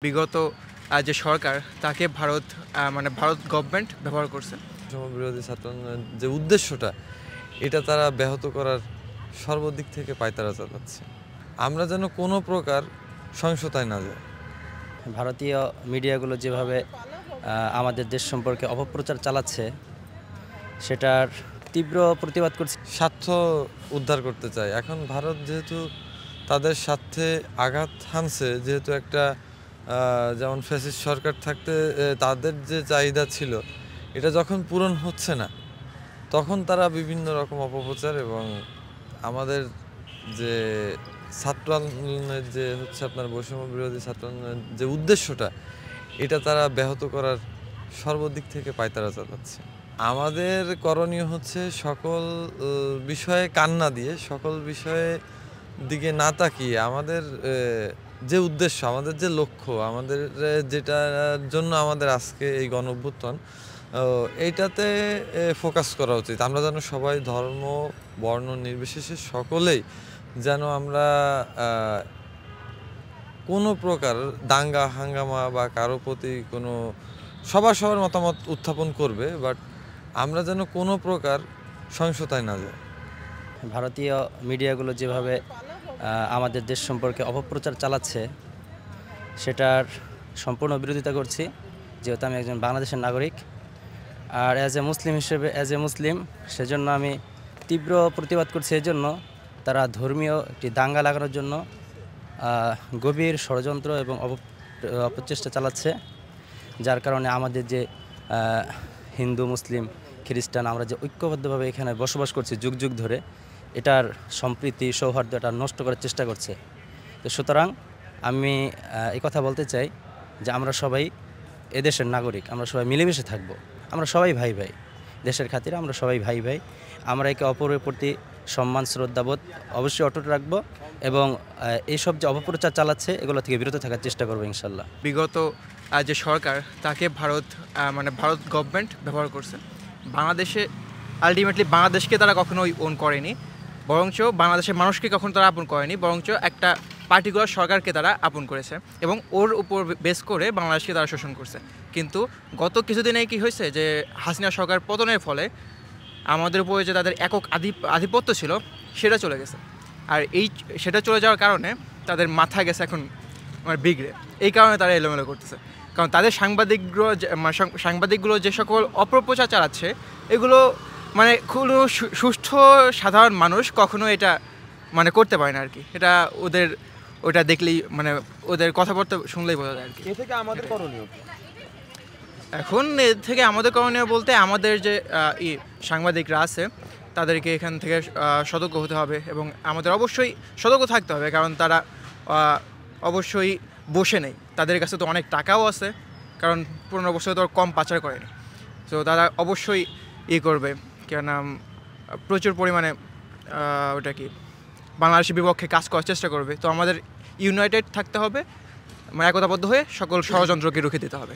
বিগত যে সরকার তাকে ভারত গভর্নমেন্ট ব্যবহার করছে। বিরোধী ছাত্র আন্দোলনের যে উদ্দেশ্যটা এটা তারা ব্যাহত করার সর্বদিক থেকে পায়তারা চালাচ্ছে। আমরা যেন কোনো প্রকার সহিংসতায় না যাই। ভারতীয় মিডিয়াগুলো যেভাবে আমাদের দেশ সম্পর্কে অপপ্রচার চালাচ্ছে সেটার তীব্র প্রতিবাদ করছে। স্বার্থ উদ্ধার করতে চায়। এখন ভারত যেহেতু তাদের স্বার্থে আঘাত হানছে, যেহেতু একটা যেমন ফ্যাসিস্ট সরকার থাকতে তাদের যে চাহিদা ছিল এটা যখন পূরণ হচ্ছে না, তখন তারা বিভিন্ন রকম অপপ্রচার এবং আমাদের যে ছাত্র আন্দোলনের যে হচ্ছে আপনার বৈষম্য বিরোধী ছাত্র আন্দোলনের যে উদ্দেশ্যটা এটা তারা ব্যাহত করার সর্বদিক থেকে পায়তারা চালাচ্ছে। আমাদের করণীয় হচ্ছে সকল বিষয়ে কান্না দিয়ে, সকল বিষয়ে দিকে না তাকিয়ে আমাদের যে উদ্দেশ্য, আমাদের যে লক্ষ্য, আমাদের যেটার জন্য আমাদের আজকে এই গণঅভ্যুত্থান, এইটাতে ফোকাস করা উচিত। আমরা যেন সবাই ধর্ম বর্ণ নির্বিশেষে সকলেই যেন আমরা কোনো প্রকার দাঙ্গা হাঙ্গামা বা কারো প্রতি কোনো সবার মতামত উত্থাপন করবে, বাট আমরা যেন কোনো প্রকার সহিংসতায় না যাই। ভারতীয় মিডিয়াগুলো যেভাবে আমাদের দেশ সম্পর্কে অপপ্রচার চালাচ্ছে সেটার সম্পূর্ণ বিরোধিতা করছি, যেহেতু আমি একজন বাংলাদেশের নাগরিক। আর অ্যাজ এ মুসলিম সেজন্য আমি তীব্র প্রতিবাদ করছি। এজন্য তারা ধর্মীয় একটি দাঙ্গা লাগানোর জন্য গভীর ষড়যন্ত্র এবং অপচেষ্টা চালাচ্ছে, যার কারণে আমাদের যে হিন্দু মুসলিম খ্রিস্টান আমরা যে ঐক্যবদ্ধভাবে এখানে বসবাস করছি যুগ যুগ ধরে, এটার সম্প্রীতি সৌহার্দ্য এটা নষ্ট করার চেষ্টা করছে। তো সুতরাং আমি এই কথা বলতে চাই যে আমরা সবাই এদেশের নাগরিক, আমরা সবাই মিলেমিশে থাকবো, আমরা সবাই ভাই ভাই, দেশের খাতিরে আমরা সবাই ভাই ভাই। আমরা একে অপরের প্রতি সম্মান শ্রদ্ধাবোধ অবশ্যই অটুট রাখবো এবং এইসব যে অপপ্রচার চালাচ্ছে এগুলো থেকে বিরত থাকার চেষ্টা করবো ইনশাল্লাহ। বিগত যে সরকার তাকে ভারত গভর্নমেন্ট ব্যবহার করছে। আলটিমেটলি বাংলাদেশকে তারা কখনোই ওন করেনি, বরঞ্চ বাংলাদেশের মানুষকে কখনো তারা আপন করেনি, বরঞ্চ একটা পার্টিকুলার সরকারকে তারা আপন করেছে এবং ওর উপর বেস করে বাংলাদেশকে তারা শোষণ করছে। কিন্তু গত কিছুদিনে কি হয়েছে যে হাসিনা সরকার পতনের ফলে আমাদের উপরে যে তাদের একক আধিপত্য ছিল সেটা চলে গেছে। আর সেটা চলে যাওয়ার কারণে তাদের মাথা গেছে এখন বিগড়ে। এই কারণে তারা এলোমেলো করতেছে, কারণ তাদের সাংবাদিকগুলো যে সকল অপপ্রচার চালাচ্ছে এগুলো কোনো সুষ্ঠু সাধারণ মানুষ কখনো এটা করতে পারে না আর কি। এটা ওটা দেখলেই ওদের কথাবার্তা শুনলেই বোঝা যায় আর কি। এ থেকে আমাদের করণীয় এখন এর থেকে আমাদের করণীয় বলতে আমাদের যে সাংবাদিকরা আছে তাদেরকে এখান থেকে সতর্ক হতে হবে এবং আমাদের অবশ্যই সতর্ক থাকতে হবে, কারণ তারা অবশ্যই বসে নেই। তাদের কাছে তো অনেক টাকাও আছে, কারণ 15 বছর তো কম পাচার করেনি। তো তারা অবশ্যই করবে, কেন প্রচুর পরিমাণে বাংলাদেশের বিপক্ষে কাজ করার চেষ্টা করবে। তো আমাদের ইউনাইটেড থাকতে হবে, একতাবদ্ধ হয়ে সকল ষড়যন্ত্রকে রুখে দিতে হবে।